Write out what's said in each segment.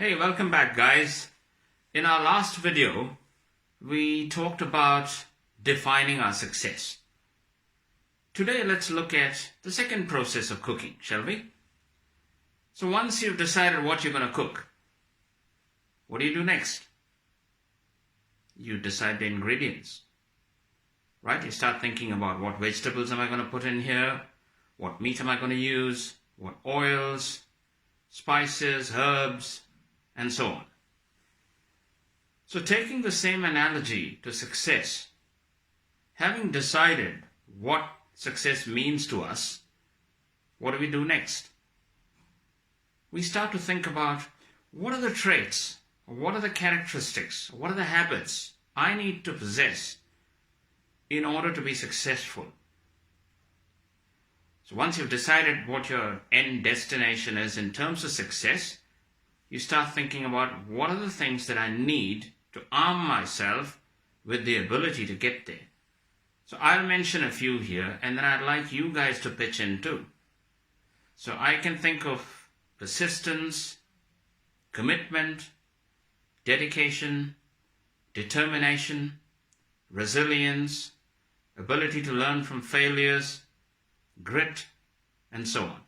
Hey, welcome back guys. In our last video, we talked about defining our success. Today, let's look at the second process of cooking, shall we? So once you've decided what you're going to cook, what do you do next? You decide the ingredients, right? You start thinking about what vegetables am I going to put in here, what meat am I going to use, what oils, spices, herbs, and so on. So taking the same analogy to success, having decided what success means to us, what do we do next? We start to think about what are the traits, what are the characteristics, what are the habits I need to possess in order to be successful. So once you've decided what your end destination is in terms of success, you start thinking about what are the things that I need to arm myself with the ability to get there. So I'll mention a few here, and then I'd like you guys to pitch in too. So I can think of persistence, commitment, dedication, determination, resilience, ability to learn from failures, grit, and so on.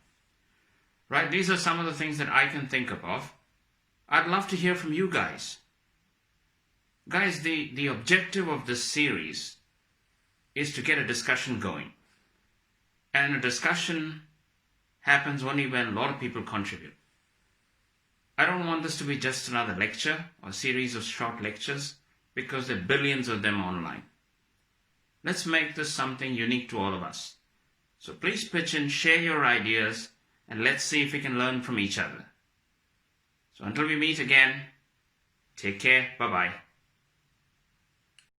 Right? These are some of the things that I can think of. I'd love to hear from you guys. Guys, the objective of this series is to get a discussion going. And a discussion happens only when a lot of people contribute. I don't want this to be just another lecture or a series of short lectures because there are billions of them online. Let's make this something unique to all of us. So please pitch in, share your ideas, and let's see if we can learn from each other. So until we meet again, take care, bye-bye.